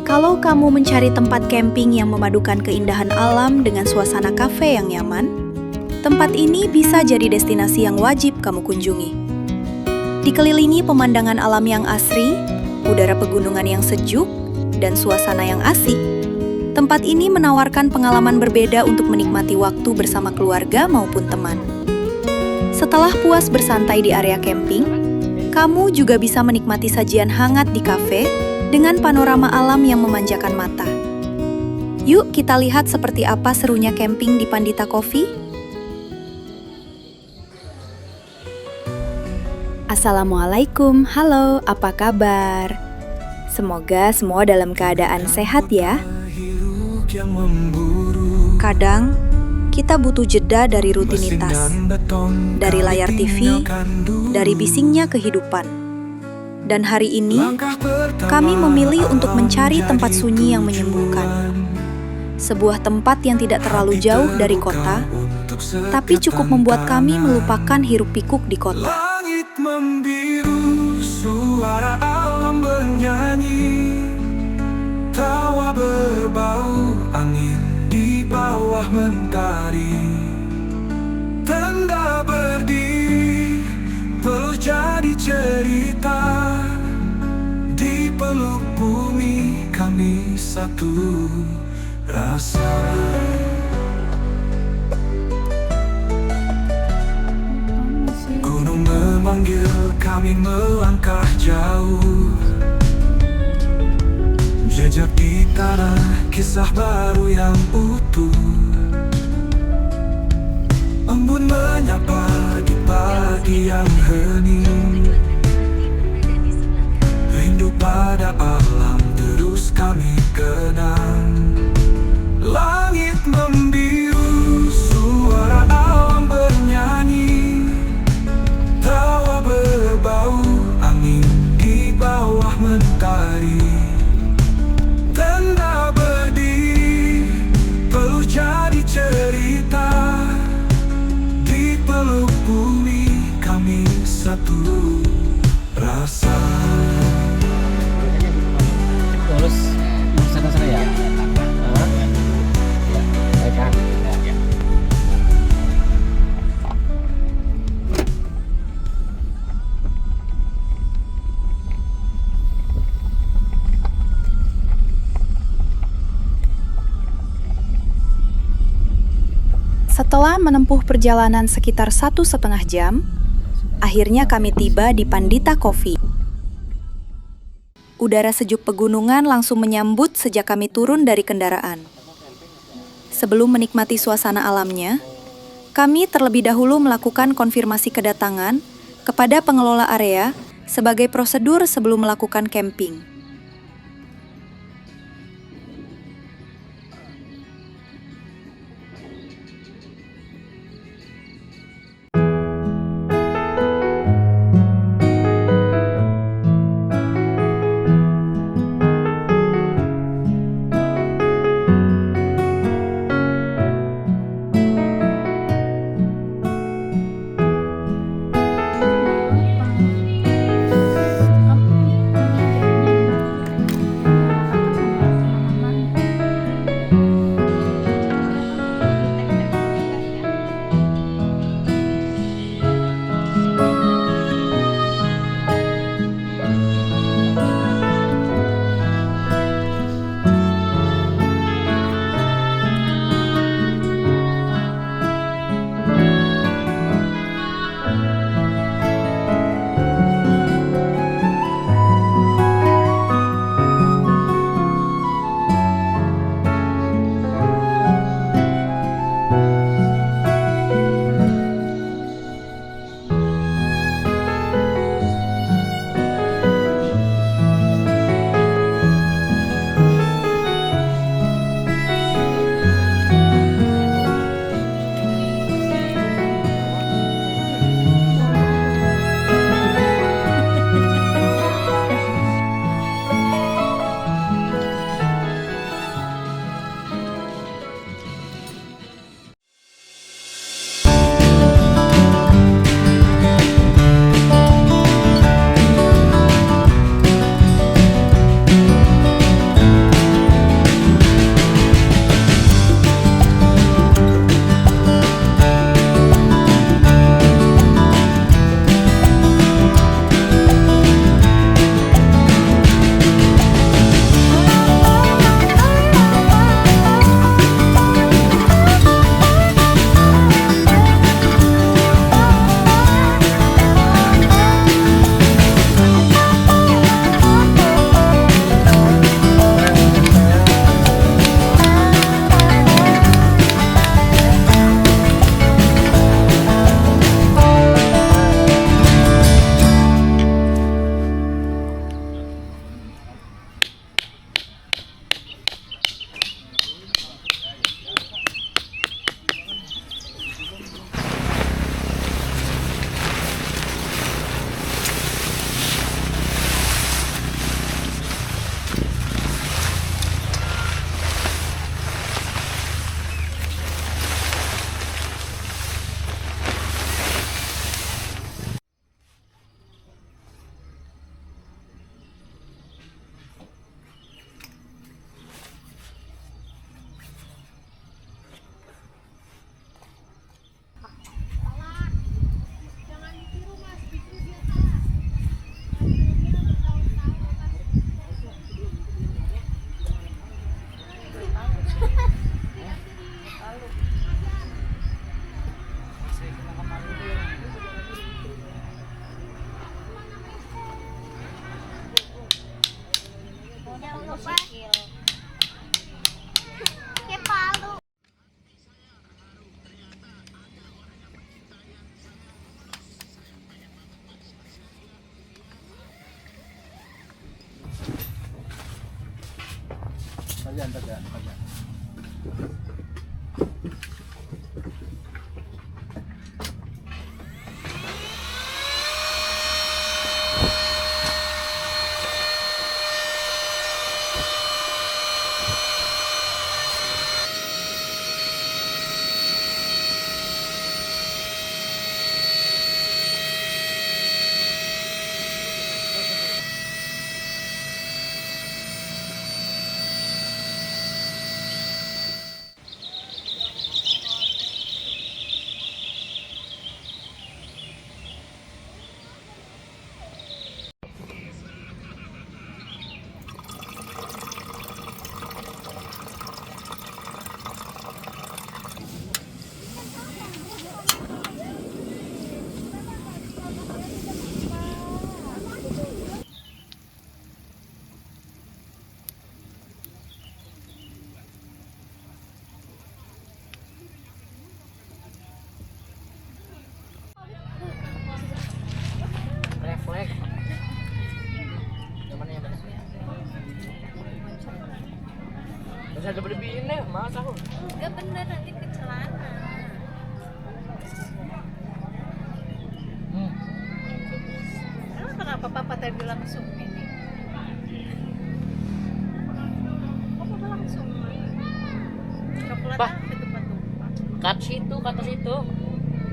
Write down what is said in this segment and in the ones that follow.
Kalau kamu mencari tempat camping yang memadukan keindahan alam dengan suasana kafe yang nyaman, tempat ini bisa jadi destinasi yang wajib kamu kunjungi. Dikelilingi pemandangan alam yang asri, udara pegunungan yang sejuk, dan suasana yang asik, tempat ini menawarkan pengalaman berbeda untuk menikmati waktu bersama keluarga maupun teman. Setelah puas bersantai di area camping, kamu juga bisa menikmati sajian hangat di kafe dengan panorama alam yang memanjakan mata. Yuk kita lihat seperti apa serunya camping di Pandita Coffee. Assalamualaikum, halo, apa kabar? Semoga semua dalam keadaan sehat ya. Kadang, kita butuh jeda dari rutinitas, dari layar TV, dari bisingnya kehidupan. Dan hari ini, kami memilih untuk mencari tempat sunyi yang menyembuhkan. Sebuah tempat yang tidak terlalu jauh dari kota, tapi cukup membuat kami melupakan hiruk-pikuk di kota. Langit membiru, suara alam bernyanyi, tawa berbau angin di bawah mentari. Tenda berdiri, peluh jadi cerita, di peluk bumi kami satu rasa. Gunung memanggil kami melangkah jauh, jejak di tanah, kisah baru yang utuh. Embun menyapa di pagi yang hening, rindu pada alam terus kami kenang. Langit membiru, suara alam bernyanyi, tawa berbau angin di bawah mentari. Tenda berdiri, peluh jadi cerita, di peluk bumi kami satu rasa. Terus sana ya. Baik kan? Setelah menempuh perjalanan sekitar 1,5 jam, akhirnya kami tiba di Pandita Coffee. Udara sejuk pegunungan langsung menyambut sejak kami turun dari kendaraan. Sebelum menikmati suasana alamnya, kami terlebih dahulu melakukan konfirmasi kedatangan kepada pengelola area sebagai prosedur sebelum melakukan camping. Jangan lupa. Kayak palu. Tajan. Refleks. Yang mana yang benar? Bisa ada berlebihin deh, malas aku. Enggak bener nanti ke celana. Emang kenapa papa tadi langsung ini? Kok papa langsung? Coklat Pak. apa tumpah-tumpah? Kat situ, ke atas itu.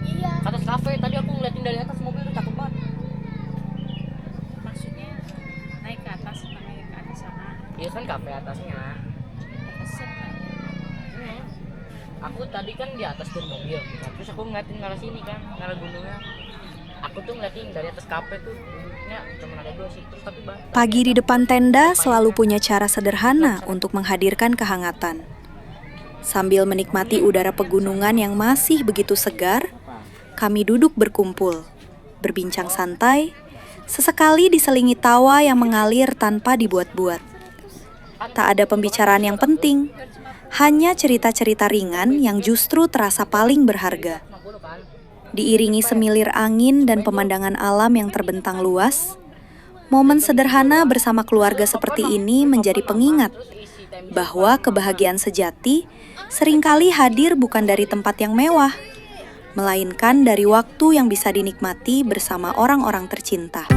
Iya. Ke atas kafe. Tadi aku ngeliatin dari atas mobil itu takut banget. Maksudnya naik ke atas sana. Iya kan kafe atasnya. Keset aja. Aku tadi kan di atas tuh mobil. Nah, terus aku ngeliatin ke arah sini kan, ke arah gunungnya. Aku tuh ngeliatin dari atas kafe tuh duduknya cuma ada 2 sih. Terus tapi Pagi di depan tenda selalu punya cara sederhana untuk menghadirkan kehangatan. Sambil menikmati udara pegunungan yang masih begitu segar, kami duduk berkumpul, berbincang santai, sesekali diselingi tawa yang mengalir tanpa dibuat-buat. Tak ada pembicaraan yang penting, hanya cerita-cerita ringan yang justru terasa paling berharga. Diiringi semilir angin dan pemandangan alam yang terbentang luas, momen sederhana bersama keluarga seperti ini menjadi pengingat bahwa kebahagiaan sejati seringkali hadir bukan dari tempat yang mewah, melainkan dari waktu yang bisa dinikmati bersama orang-orang tercinta.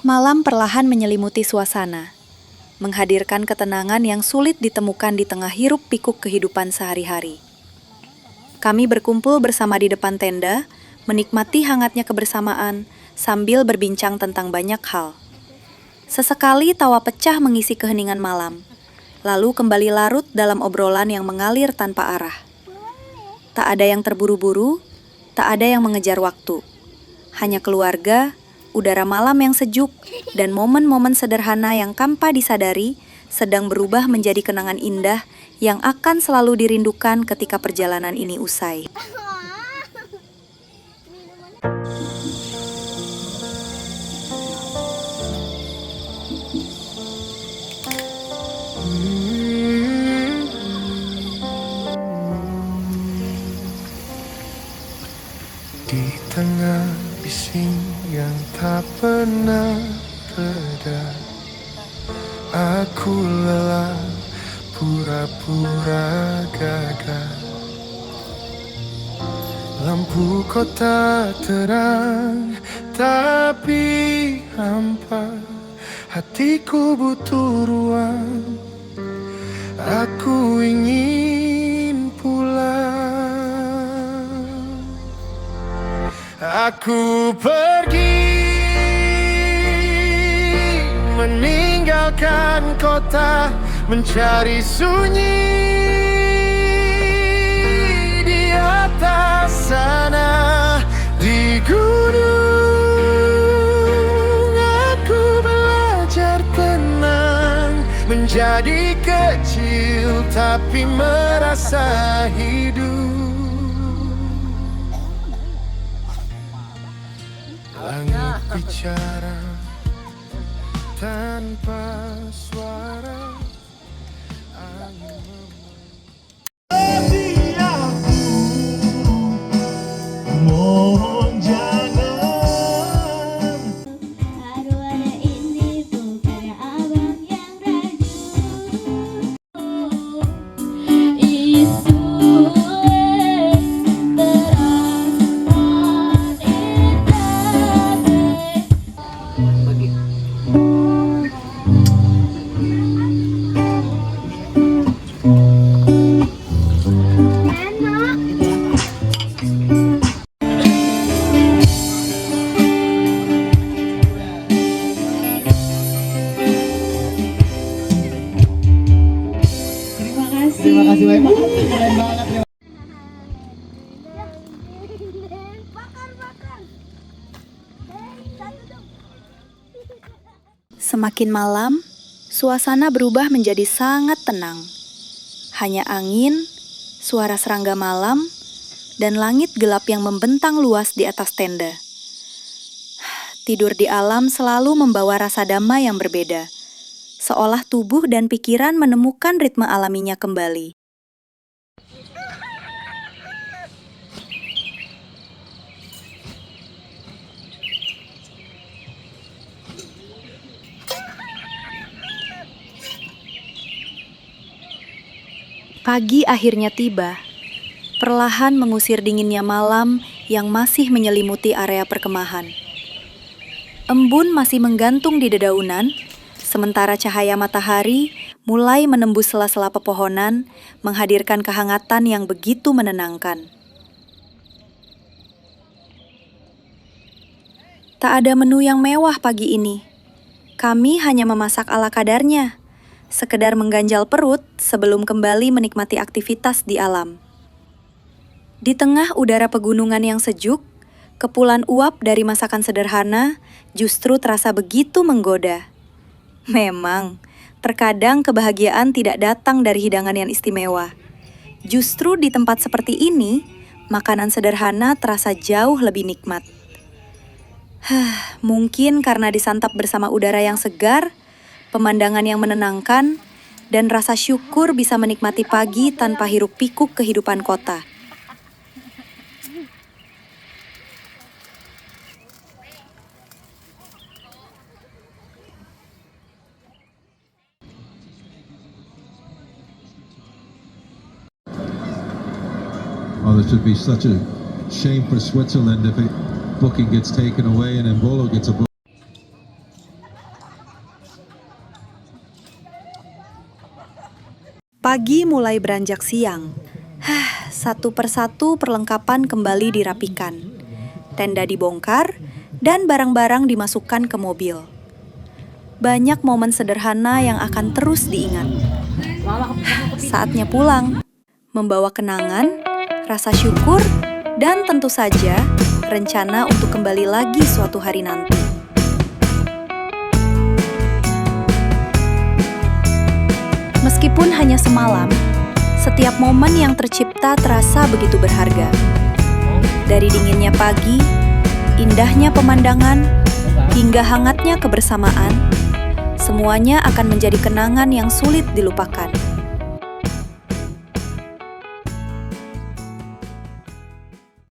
Malam perlahan menyelimuti suasana, menghadirkan ketenangan yang sulit ditemukan di tengah hiruk-pikuk kehidupan sehari-hari. Kami berkumpul bersama di depan tenda, menikmati hangatnya kebersamaan sambil berbincang tentang banyak hal. Sesekali tawa pecah mengisi keheningan malam, lalu kembali larut dalam obrolan yang mengalir tanpa arah. Tak ada yang terburu-buru, tak ada yang mengejar waktu. Hanya keluarga, udara malam yang sejuk, dan momen-momen sederhana yang tanpa disadari sedang berubah menjadi kenangan indah yang akan selalu dirindukan ketika perjalanan ini usai. Di tengah bising yang tak pernah reda, aku lelah pura-pura gagah. Lampu kota terang tapi hampa, hatiku butuh ruang, aku ingin pulang. Aku pergi meninggalkan kota, mencari sunyi di atas sana. Di gunung aku belajar tenang, menjadi kecil tapi merasa hidup. Langit bicara tanpa suara, angin mohon jangan. Arwana ini bukan abang yang raju. Isu terang Bagi. Terima kasih banyak. Keren banget ya. Semakin malam, suasana berubah menjadi sangat tenang. Hanya angin, suara serangga malam, dan langit gelap yang membentang luas di atas tenda. Tidur di alam selalu membawa rasa damai yang berbeda, seolah tubuh dan pikiran menemukan ritme alaminya kembali. Pagi akhirnya tiba, perlahan mengusir dinginnya malam yang masih menyelimuti area perkemahan. Embun masih menggantung di dedaunan, sementara cahaya matahari mulai menembus sela-sela pepohonan, menghadirkan kehangatan yang begitu menenangkan. Tak ada menu yang mewah pagi ini. Kami hanya memasak ala kadarnya, sekedar mengganjal perut sebelum kembali menikmati aktivitas di alam. Di tengah udara pegunungan yang sejuk, kepulan uap dari masakan sederhana justru terasa begitu menggoda. Memang, terkadang kebahagiaan tidak datang dari hidangan yang istimewa. Justru di tempat seperti ini, makanan sederhana terasa jauh lebih nikmat. Mungkin karena disantap bersama udara yang segar, pemandangan yang menenangkan, dan rasa syukur bisa menikmati pagi tanpa hiruk-pikuk kehidupan kota. Oh, this would be such a shame for Switzerland if booking gets taken away and Embolo gets a book. Pagi mulai beranjak siang. Satu persatu perlengkapan kembali dirapikan. Tenda dibongkar dan barang-barang dimasukkan ke mobil. Banyak momen sederhana yang akan terus diingat. Saatnya pulang, membawa kenangan, rasa syukur, dan tentu saja rencana untuk kembali lagi suatu hari nanti. Meskipun hanya semalam, setiap momen yang tercipta terasa begitu berharga. Dari dinginnya pagi, indahnya pemandangan, hingga hangatnya kebersamaan, semuanya akan menjadi kenangan yang sulit dilupakan.